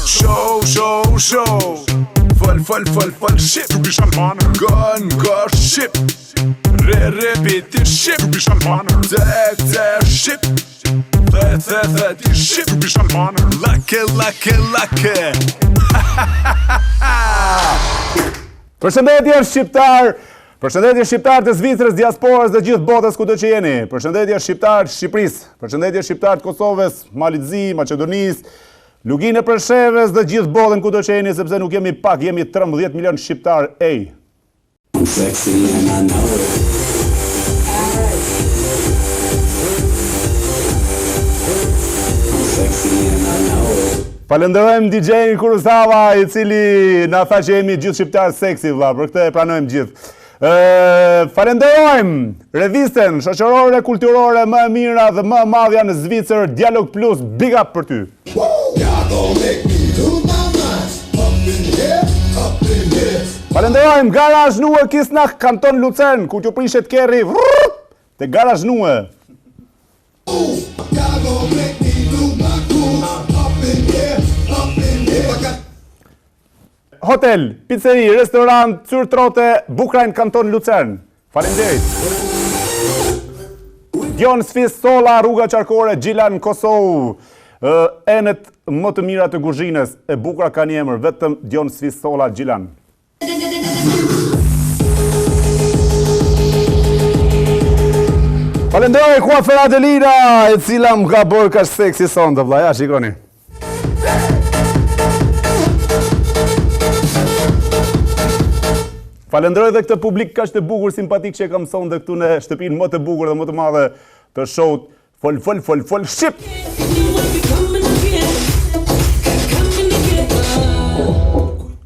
Show Fal ship Tu bish Albaner Gun ship Repeti ship Tu bish Albaner Te ship The ti ship Tu bish Albaner Lake Përshëndetje shqiptar të Zvicrës, diasporës dhe gjithë botës kudo që jeni. Përshëndetje shqiptar të Shqipërisë, përshëndetje shqiptar të Kosovës, Malizzi, Maqedonisë, Luginë e Preshevës dhe gjithë botën kudo që jeni, sepse nuk jemi pak, jemi 13 milion shqiptar. Ej. Falenderojmë DJ-n Kurosava, i cili na tha që jemi gjithë shqiptar seksi, vlla, për këtë e pranojmë gjithë. Falenderojmë revistën shoqërore kulturore më e mira dhe më e madhja në Zvicër, Dialog Plus, big up për ty. Falenderojmë Garage Nue Kisnach, Kanton Lucern, ku t'ju prishet kerri te Garage Nue. Hotel, pizzeri, restorant, Cyrtrote, Bukrajn, Kanton Lucern. Faleminderit. Dion Sfisolla, Rruga Qarkore, Gjilan, Kosovë. Enet më të mira të kuzhinës, e bukura ka një emër, vetëm Dion Sfisolla, Gjilan. Falenderoj Coiffeur Adelina, e cila më ka bërë kaq seksi sonte, vlla, ja shikoni. Falenderoj dhe këtë publik kaq të bukur, simpatik që e kam sonte këtu në shtëpinë më të bukur dhe më të madhe të show-t Fol Shqip.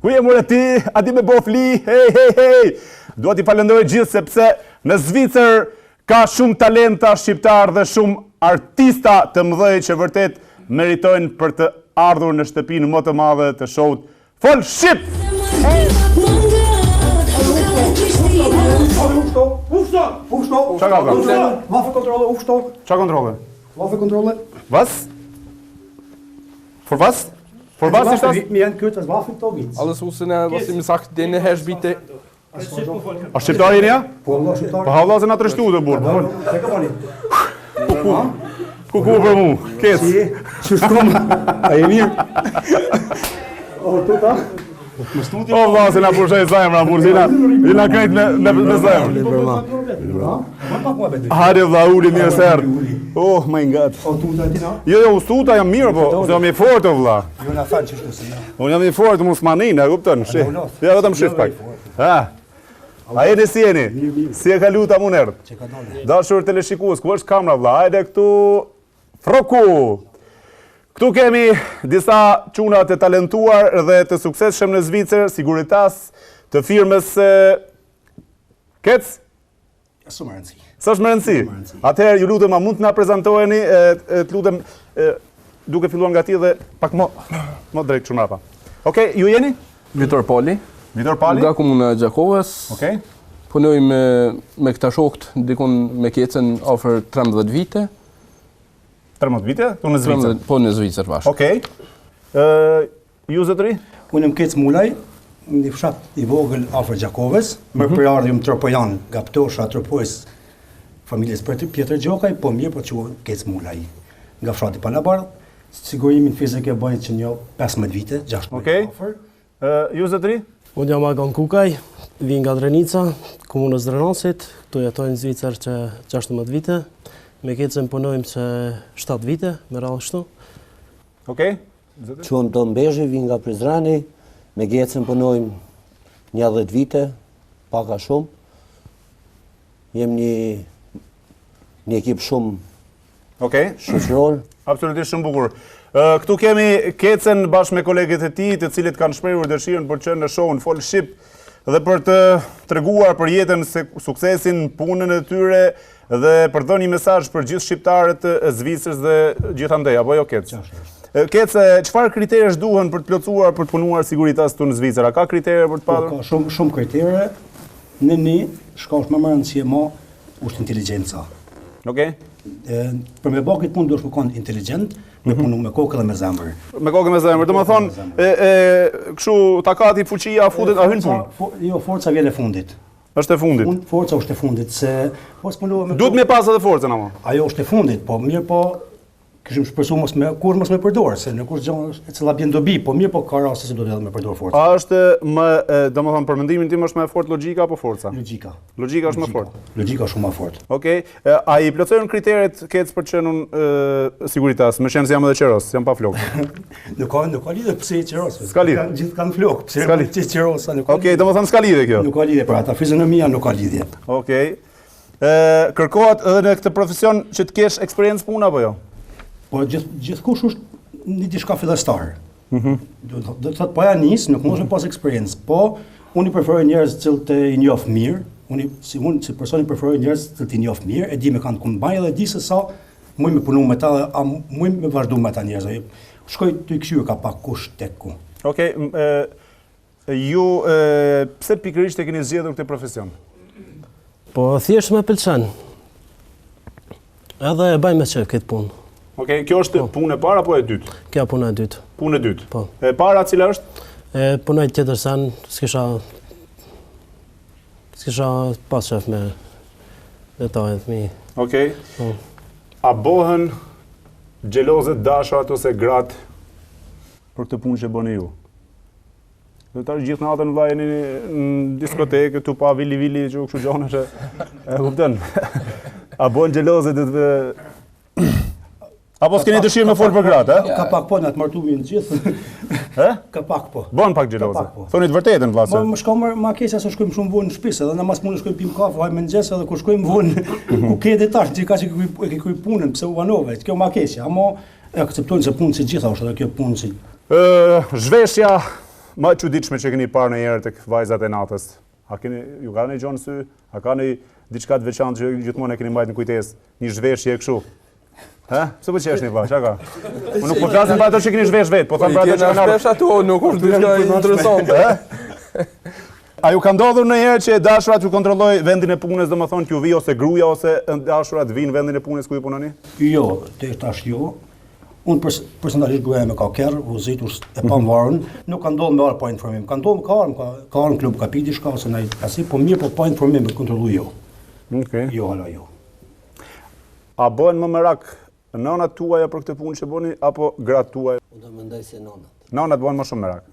Ku je more ti? A di me bofli? Hey. Dua t'i falenderoj gjithë sepse në Zvicër ka shumë talenta shqiptar dhe shumë artista të mëdhej që vërtet meritojnë për të ardhur në shtëpinë më të madhe të show-t Fol Shqip. Qa ka ka? Waffenkontrolle. Qa kontrole? Waffenkontrolle. Was? För was? För was ist das? Wir haben gehört, das Waffenkontrolle. Alles was ihm sagt, den Herr bitte. A shqiptar jeni ja? Po, shqiptar. Pa halla se na trështu të burë. Ku për mu? Kes. Që shkom? A je mirë? O, tuta? O, vla, se na përshaj zajmëra, burë, jina krejt në zajmër. Hajde, vla, uli mirë sërë. Oh, my god. O, tuta e tina? Jo, ustuta jam mirë, po, se jam i fortë, vla. Jo, na falë që shtu se ja. Unë jam i fortë, musmanin, e kuptën, shih. Ja, vetëm shih pak. A jeni si jeni? Si e ka luta mu nërë? Që ka dole. Dashur teleshikues, ku është kamera, vla? Hajde këtu, Froku. Këtu kemi disa çuna të talentuar dhe të suksesshëm në Zvicër, siguritas të firmës Kec? Së më rëndësi. S'është më rëndësi. Atëherë ju lutem, a mund të na prezantoheni, të lutem duke filluar nga ti dhe pak më drejt çunapa. Okej, ju jeni? Vitor Pali. Vitor Pali? Nga komuna e Gjakovës. Okej. Punoj me këta shokët dikun me kecën afër 13 vite. 13 vite? Tu në Zvicër? Po në Zvicër bashkë. Okej. Ju zotëri? Unë më kecë mulaj, një fshat i vogël afër Gjakovës, më përardhjëm Tropojan, nga Ptosha, Tropojës, familjes Pjetër Gjokaj, po mirë po që kecë mulaj. Nga fshati Palabardh, sigurimin fizik e bëjnë që një 15 vite, 16 Okej. afër. Ju zotëri? Unë jam Agon Kukaj, vi nga Drenica, komunës Drenasit, këtu jetojnë në Zvicër që 16 vite. Me kecën punojmë që 7 vite, me radhë shtu. Okej. Quam Don Bezhi, vi nga Prizreni, me kecën punojmë 10 vite, paka shumë. Jem një ekip shumë shoqëror. Absolutisht shumë bukur. Këtu kemi Kecën bashkë me kolegët e tij, të cilët kanë shprehur dëshirën për të qenë në show-n Fol Shqip dhe për të treguar për jetën, suksesin, punën e tyre dhe për dhënë një mesazh për gjithë shqiptarët e Zvicrës dhe gjithandej, apo jo Kecë? Kecë, çfarë kriteresh duhen për të plotësuar për të punuar siguritas këtu në Zvicër? A ka kritere për të padur? Ka shumë kritere. Në një shkosh më rëndësi më është inteligjenca. Okej. Për me bë këtë punë duhet të qenë inteligjent, me punu me kokë dhe me zemër. Me kokë me zemër, do më thonë, kështu takati, fuqia, futet, a hyn punë? Jo, forca vjen e fundit. Është e fundit. Forca është e fundit, se mos punova me Duhet me pas edhe forcën ama. Ajo është e fundit, po mirë po kishim shpresu mos me përdor, se në kur gjë e cila bjen dobi, po mirë po ka raste se do të edhe me përdor forcën. A është më, domethënë për mendimin tim është më e fortë logjika apo forca? Logjika. Logjika është më fortë. Logjika është shumë më fortë. Okej, a i plotësojnë kriteret kec për qenun siguritas, me qenë se jam edhe qeros, jam pa flokë. Nuk ka lidhje pse i qeros. S'ka lidhje. Gjithë kanë flokë, pse qerosa nuk ka. Okej, domethënë s'ka lidhje kjo. Nuk ka lidhje për ata, fizionomia nuk ka lidhje. Okej. Kërkohet edhe në këtë profesion që të kesh eksperiencë punë apo jo? Po gjithkush është një diçka fillestar. Do të thotë po ja nis, nuk mos me pas eksperiencë, po unë i preferoj njerëz që i njoh mirë, unë si person i preferoj njerëz që i njoh mirë, e di me kanë ku mbaj dhe di se sa muj me punu me ta dhe a muj me vazhdu me ta njerëz. Shkoj të i këshyr ka pak kush tek ku. Okej, ju pse pikërisht e keni zgjedhur këtë profesion? Po thjesht më pëlqen. Edhe e baj me çef këtë punë. Okej, kjo është punë e parë apo e dytë? Kjo puna e dytë. Punë e dytë. Po. E para cila është? Punoj tjetër sen, s'kisha pas shef me detajet mi. Okej. Po. A bëhen xhelozët dashurat ose gratë për këtë punë që bëni ju? Do të gjithë natën vllajeni në diskotekë, tu pa vili që kështu gjona që e kupton. A bëhen xhelozët të apo s'keni dëshirë me fol për gratë, ë? Ka pak po na të martumin gjithë. Ë? Ka pak po. Bën pak xhelozë. Ka pak, po. Thoni të vërtetën vllazë. Më shkoj më keq se shkojmë shumë vonë në shtëpi, edhe në mas punë shkojmë pim kafe, haj me nxjes edhe kur shkojmë vonë ku ke detash, ti ka që e ke punën, pse u vanove. Kjo më keq, ama e akceptojnë se punë si gjitha është edhe kjo punë si. Zhveshja më e çuditshme që keni parë ndonjëherë tek vajzat e natës. A ju ka ndonjë gjë në sy? A ka ndonjë diçka të veçantë që gjithmonë e keni mbajtur në kujtesë? Një zhveshje kështu. Ha? Pse po qeshni valla, çka ka? Unë nuk po flasim për ato që keni zhvesh vet, po them për ato që kanë shpesh ato, nuk është diçka interesante, ë? A ju ka ndodhur ndonjëherë që dashurat ju kontrolloj vendin e punës, domethënë që ju vi ose gruaja ose dashurat vinë vendin e punës ku ju punoni? Jo, te tash jo. Unë personalisht gruaja me ka kerr, uzitur e pamvarur, nuk ka ndodhur me orë pa informim. Ka ndodhur ka në klub ka pi diçka ose ndaj asi, po mirë po pa informim me kontrollu jo. Okej. Jo, hala jo. A bëhen më merak nënat tuaja për këtë punë që bëni apo gratë tuaja? Unë do mendoj se nonat. Nënat bëhen më shumë merak.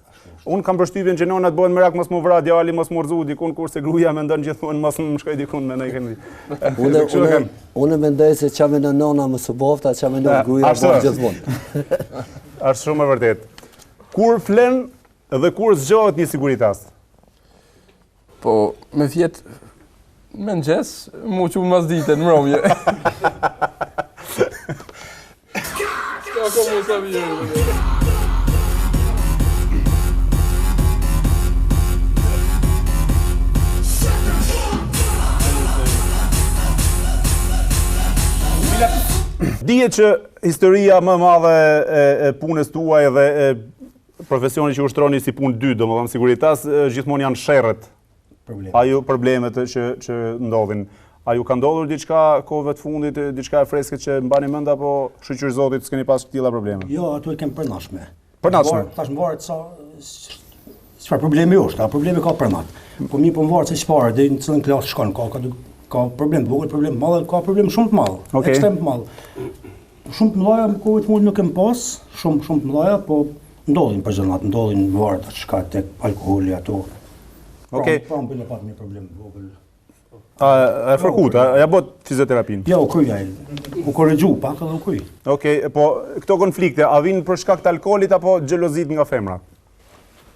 Unë kam përshtypjen që nënat bëhen merak mos më vra djali, mos më rrezu dikun, kurse gruaja mendon gjithmonë mos më shkoj dikun me ne kemi. Unë mendoj se çka mendon nona më së bofta, çka mendon gruaja bën gjithmonë. Është shumë e vërtet. Kur flen dhe kur zgjohet një siguritas? Po, me fjet me nxes, mu që mas ditën, mbrëmje. Ska komu sa vjerë. Dihet që historia më e madhe e punës tuaj dhe e profesionit që ushtroni si punë dy, domethënë siguritas, gjithmonë janë sherrët. A ju problemet që ndodhin? A ju ka ndodhur diçka kohëve të fundit, diçka e freskët që mbani mend apo shqyr Zotit s'keni pas këtilla probleme? Jo, ato e kem përnashme. Përnashme? Tash mvaret sa çfarë problemi është, a problemi ka përnat. Po mi po mvaret se çfarë, deri në cilën klasë shkon, ka problem të vogël, problem të madh, ka problem shumë të madh, ekstrem të madh. Shumë të mëdha në kohë të fundit nuk kem pas, shumë të mëdha, po ndodhin personat, ndodhin varet çka tek alkooli ato. Okej. Po bën pak një problem të vogël. A e fërkut, ja bot fizioterapinë? Ja, u kryj ai. U korrigju pak edhe u kryj. Okej, po këto konflikte, a vinë për shkak të alkoolit apo xhelozit nga femra?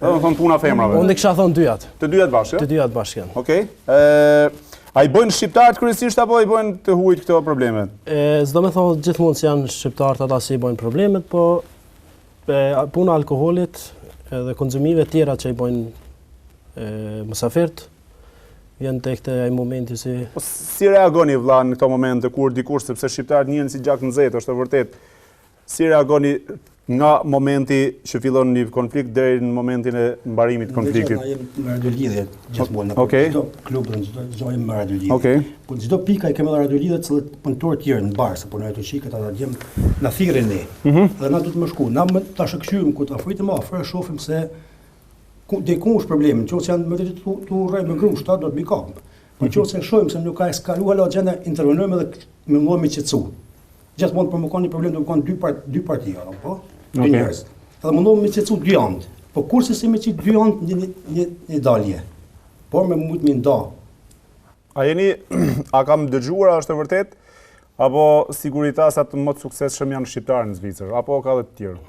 Do të thonë puna femrave. Unë kisha thonë dyjat. Të dyjat bashkë? Të dyjat bashkë janë. Okej. A i bojnë shqiptarët kryesisht apo i bojnë të huajt këto problemet? S'do me thonë gjithmonë që janë shqiptarët ata si i bojnë problemet, po puna alkoholit edhe konzumive tjera që i bojnë mësafirt, vjen tek ai momenti si... Si reagoni vlla në këto momente kur dikush, sepse shqiptarët njihen si gjak në zetë, është e vërtet. Si reagoni nga momenti që fillon një konflikt deri në momentin e mbarimit të konfliktit. Ne jemi me radiolidhje gjithmonë. Okej. Çdo klub në çdo jemi me radiolidhje. Okej. Po çdo pika i kemi radiolidhje të cilët punëtorë të tjerë në bar, se punojnë ato çikët ata djem na thirrin ne. Dhe na duhet më shku. Na tash e kthym ku ta fritë më afër, shohim se ku është problemi. Nëse janë më të urrej me grup, shtat do të bikam. Po nëse shohim se nuk ka eskaluar gjëna, intervenojmë dhe mëllojmë qetësu. Gjithmonë për më kanë një problem do të kanë dy partia, po? Dy njerëz. Edhe mundohem me qetësu dy anë. Po kurse si me qit dy anë një dalje. Por me mund më nda. A kam dëgjuar, është e vërtet? Apo siguritasat më të suksesshëm janë shqiptarë në Zvicër, apo ka dhe të tjerë?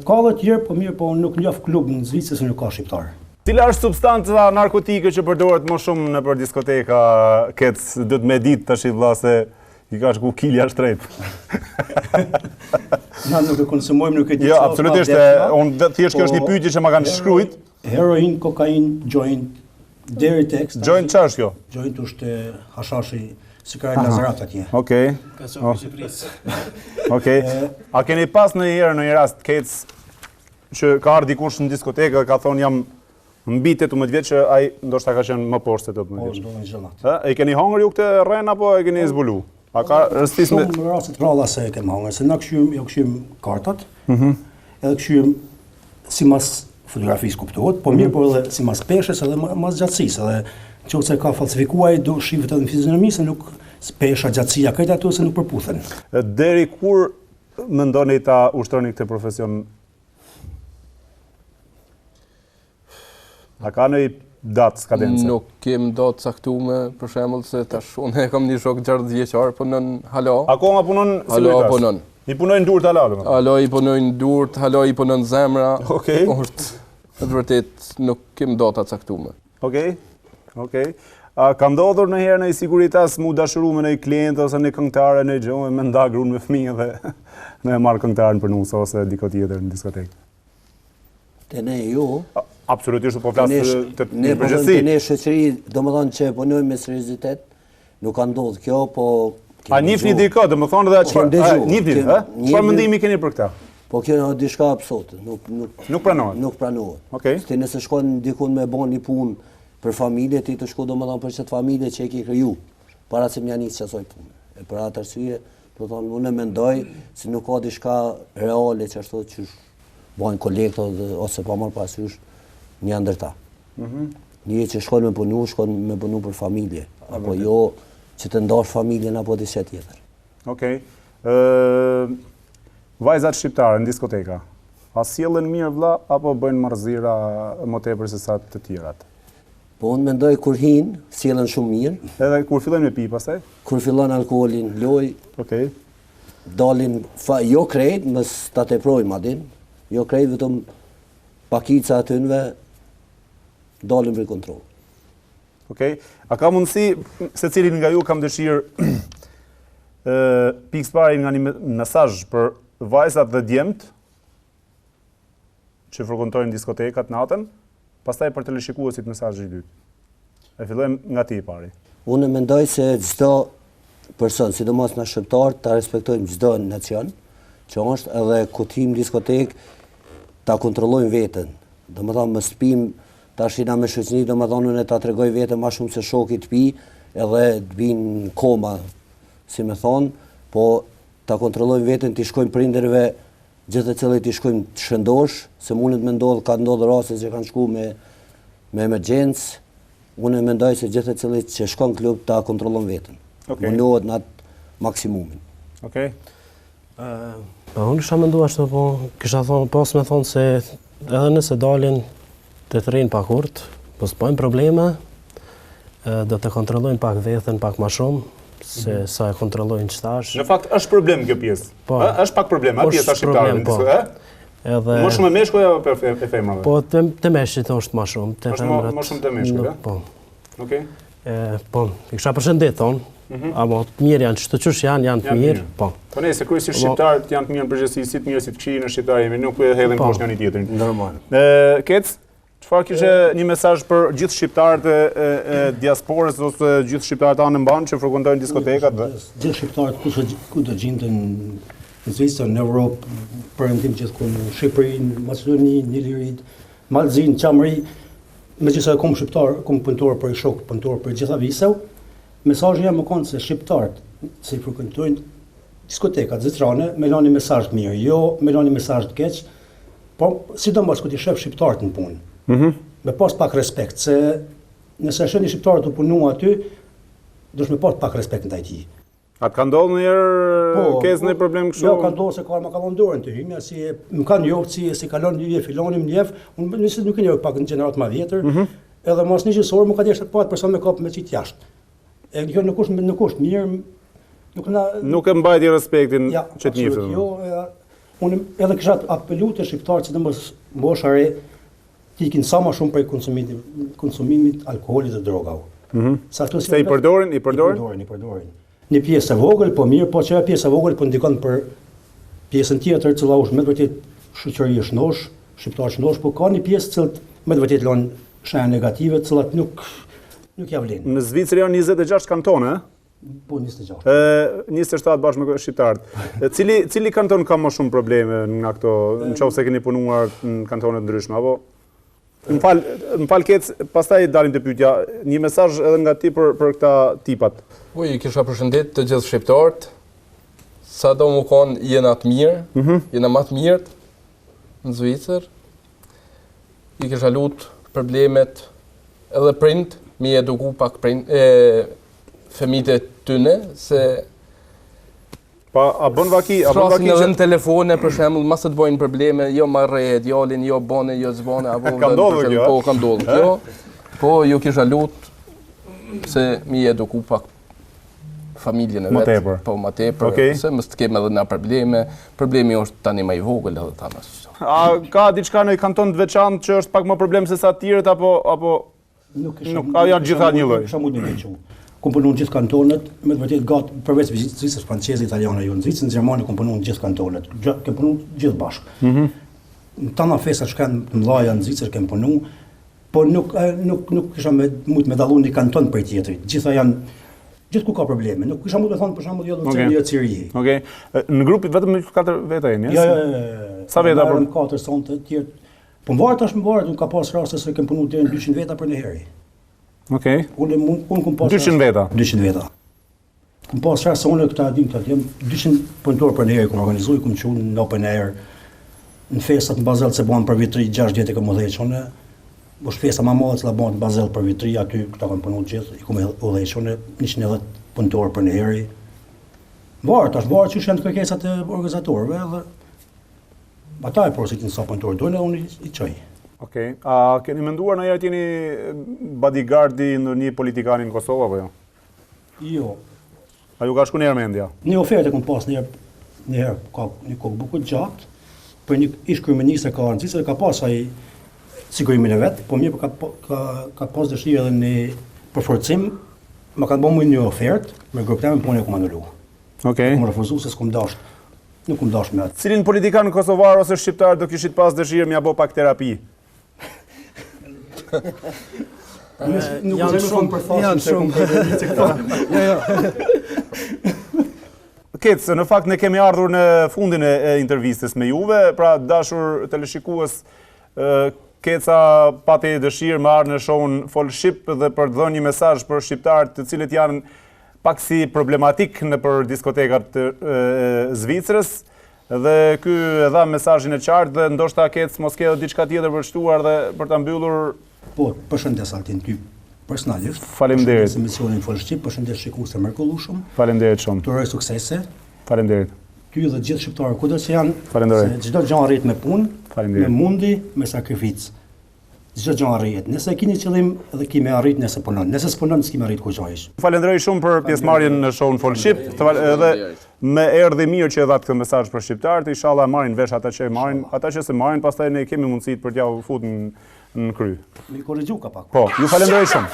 Ka dhe të tjerë, po mirë, po nuk njoh klub në Zvicër se nuk ka shqiptar. Cila është substanca narkotike që përdoret më shumë nëpër diskoteka, do të me ditë tash vëlla se i ka shku kilja shtrejt. Na nuk e konsumojmë, nuk e di. Jo, absolutisht, unë thjesht kjo është një pyetje që ma kanë shkruajt. Heroin, kokain, joint, deri tek. Joint ç'është kjo? Joint është hashashi si ka Lazarat atje. Okej. Ka qenë Shqipërisë. Okej. A keni pas në një rast kec që ka ardhur dikush në diskotekë dhe ka thonë jam mbi 18 vjeç që ai ndoshta ka qenë më poshtë se 18 vjeç. Po, ndonjë gjënat. E keni hongër ju këtë rren apo e keni zbulu? A ka rëstis me... Shumë rastet ralla se e kem hangër, se na këshym kartat, edhe këshym si mas fotografisë kuptohet, po mirë po edhe si mas peshës edhe mas gjatësisë, edhe qoftë se ka falsifikuar do shihet edhe në fizionomi se nuk pesha, gjatësia, këto ato se nuk përputhen. Deri kur mendoni ta ushtroni këtë profesion? A ka në datë skadence? Nuk kem datë caktume, për shembull se tash unë kam një shok 60 vjeçar, punon halo. Akoma punon halo punon. I punojnë durt halo, domethënë. Halo i punojnë durt, halo i punon zemra. Okej. Në të vërtet nuk kem data caktume. Okej. A ka ndodhur ndonjëherë në siguritas mu dashuru me një klient ose një këngëtare në gjë me nda gruan me fëmijë dhe me marr këngëtarin për nusë ose diko tjetër në diskotekë? Te ne jo. Absolutisht po flas të ne përgjithësi. Ne shoqëri, domethënë që punojmë me seriozitet, nuk ka ndodhur kjo, po a njihni dikë, domethënë edhe çfarë? Njihni, çfarë mendimi keni për këtë? Po kjo është diçka absurde, nuk pranohet. Nuk pranohet. Okej. Ti nëse shkon dikun me bën një punë për familje, ti të shko domethënë për çet familje që e ke kriju, para se më janis çasoj punë. E për atë arsye, do të thonë unë mendoj se nuk ka diçka reale që ashtu që bën kolekto ose pa marr parasysh një ndërta. Një që shkon me punu për familje, apo jo që të ndash familjen apo diçka tjetër. Okej. Vajzat shqiptare në diskoteka, a sjellen mirë vëlla apo bëjnë marrëzira më tepër se sa të tjerat? Po unë mendoj kur hin, sjellen shumë mirë. Edhe kur fillojnë me pi pastaj? Kur fillon alkoolin, loj. Okej. Dalin jo krejt, mos ta teprojmë adin. Jo krejt, vetëm pakica atynve dalin për kontroll. Okej. A ka mundësi, se cilin nga ju kam dëshirë pikës pari nga një mesazh për vajzat dhe djemt që frekuentojnë diskotekat natën, pastaj për teleshikuesit mesazhi i dytë. E fillojmë nga ti i pari. Unë mendoj se çdo person, sidomos na shqiptar, ta respektojmë çdo nacion, që është edhe ku tim diskotek, ta kontrollojmë veten. Domethënë mos pim tash na me shoqëri, domethënë unë ta tregoj veten më shumë se shoku të pi, edhe të bin koma, si më thon, po ta kontrollojmë veten, ti shkojmë prindërve, gjithë të cilët i shkojmë të shëndosh, se mundet me ndodhë, ka ndodhë raste që kanë shku me emergjencë, unë mendoj se gjithë të cilët që shkon klub ta kontrollon veten. Mundohet në atë maksimumin. Okej. Unë isha menduar ashtu, po kisha thonë, pas me thonë se edhe nëse dalin të rrinë pak urt, po s'pojnë probleme, do të kontrollojnë pak veten, pak ma shumë, se sa e kontrollojnë qëtash. Në fakt, është problem kjo pjesë. është pak problem, a pjesë shqiptare në diskotekë? Më shumë e meshkuj apo e femrave? Po, të meshkujt është ma shumë. Më shumë të meshkujt, po. Okej. Po, i kisha përshëndet thonë, amo të mirë janë, çdo qysh janë të mirë, po. Po ne, se kryesisht shqiptarët janë të mirë në përgjithësi, si të mirë si të këqij në shqiptar jemi, nuk e hedhin poshtë njëri tjetrin. Normal. Kec, çfarë kishe një mesazh për gjithë shqiptarët e diasporës ose gjithë shqiptarët anë mban që frekuentojnë diskotekat dhe gjithë shqiptarët ku do gjenden në Zvicër, në Europë, përëndim gjithkun në Shqipëri, në Macedoni, në Ilirit, Malzin, Qamëri, me gjitha kom shqiptar, kom punëtor për i shok, punëtor për gjitha visev, mesazhi jam më konë se shqiptarët, se i frekuentojnë diskotekat zvitrane, me lani mesazh të mirë, jo me lani mesazh të keq, por sidomos kur ti shef shqiptarët në punë. Me pas pak respekt, se nëse shëni shqiptarët të punu aty, dush me pas pak respekt ndaj tij. A të ka ndodhur ndonjëherë kes në problem kështu? Jo, ka ndodhur se ka më kallon dorën të hymja, si më kanë njohur si kalon një filoni më njeh, unë nëse nuk e njoh pak në gjenerat më vjetër, edhe mos një gjësor më ka dhënë pa person me kap me çit jashtë. E kjo nuk është mirë, nuk e mbajti respektin që të njëftë. Jo, unë edhe kisha apelu të shqiptarët që të mosha re të ikin sa më shumë prej konsumimit alkoolit dhe drogave. Se i përdorin? I përdorin. Një pjesë e vogël, po mirë, po që pjesë e vogël po ndikon për pjesën tjetër, cila është me të vërtet shoqëri shnosh, shqiptar shnosh, po ka një pjesë cilët me të vërtet lën shenja negative, cilat nuk ja vlen. Në Zvicër janë 26 kantone, po 26. 27 bashkë me shqiptarët. Cili kanton ka më shumë probleme nga këto, nëse keni punuar në kantone të ndryshme, apo? Më fal Kec, pastaj dalim te pyetja, një mesazh edhe nga ti për këta tipat. Po i kisha përshëndet të gjithë shqiptarët, sa do më konë jena të mirë, jena ma të mirët në Zvicër, i kisha lutë problemet edhe prind, mi eduku pak fëmijët e tyne, se a bën vaki frasin edhe në telefone, për shembull, mas të bojnë probleme, jo marrë djalin, jo bone, jo zbone, apo ka ndodhur kjo? Po, ka ndodhur kjo. Po, ju kisha lutë se mi eduku pak familjen e vetë. Po, më tepër, se mos të kemë edhe na probleme. Problemi është tani më i vogël edhe tani. A ka diçka në kanton të veçantë që është pak më problem se sa të tjerët apo nuk janë gjitha një lloj? Kisha mund të veçu. Kom punu në gjithë kantonet, me të vërtet gatë përveç Zvicrës, franceze, italiane, jo në Zvicrë, në Gjermani kom punu në gjithë kantonet, kem punu gjithë bashkë. Në tana fesat që kanë të mëdhaja në Zvicrë kem punu, po nuk kisha mund me dallu një kanton për tjetrit. Gjitha janë, gjithë ku ka probleme, nuk kisha mund me thonë për shembull jo në Ciri. Okej. Në grupit vetëm 4 veta jeni, ja? Jo. Sa veta për 4 sonte të tjerë. Po mbarë tash unë ka pas raste se kem punu deri në 200 veta për një herë. Okej. Unë kom pas 200 veta. 200 veta. Kom pas se unë këta dim të jam 200 punëtor për një herë kom organizuar, kom qenë në open air, në festat në Bazel se bën për vitri 6 vjet e kam udhëhequr. Është festa më e madhe që bën në Bazel për vitri, aty këta kanë punuar gjithë, i kom udhëhequr 110 punëtor për një herë. Varet që janë kërkesat e organizatorëve edhe ata e porositin sa punëtor doin, unë i çoj. Okej. A keni menduar në jeni bodyguardi në një politikani në Kosovë apo jo? Jo. A ju ka shku një mendja? Një ofertë kom pas një herë, ka një kokë bukur gjatë, për një ish kryeministër ka në Zvicër, ka pas ai sigurimin e vet, po mirë ka pas dëshirë edhe në përforcim, më kanë bërë një ofertë, me grupin punë e kom anulu. Okej. Kom refuzuar se s'kom dash. Nuk kom dash me atë. Cilin politikan kosovar ose shqiptar do kishit pas dëshirë m'ia bë pak terapi? Janë shumë. Kec, në fakt ne kemi ardhur në fundin e intervistës me juve, pra dashur teleshikues, Keca pati dëshirë më ardhë në shohun Fol Shqip dhe për të dhënë një mesazh për shqiptarët të cilët janë pak si problematik në për diskotekat të Zvicrës, dhe ky e dha mesazhin e qartë dhe ndoshta Kec mos ke edhe diçka tjetër për shtuar dhe për ta mbyllur. Po, përshëndes Altin ty personalisht. Faleminderit. Përshëndes emisionin Fol Shqip, përshëndes shikues të mrekullueshëm. Faleminderit shumë. Të uroj suksese. Faleminderit. Ty dhe gjithë shqiptarët kudo që janë. Faleminderit. Se çdo gjë arrit me punë, me mundi, me sakrificë. Çdo gjë arrit. Nëse keni qëllim dhe kemi arrit, nëse punon. Nëse s'punon, s'kemi arrit kurrë. Falenderoj shumë për pjesëmarrjen në shohun Fol Shqip, edhe me erdhi mirë që e dha këtë mesazh për shqiptarët, inshallah marrin vesh ata që e marrin, ata që s'e marrin, pastaj ne kemi mundësi për t'ia futur në kry. Mi korrigju ka pak. Po, ju falenderoj shumë.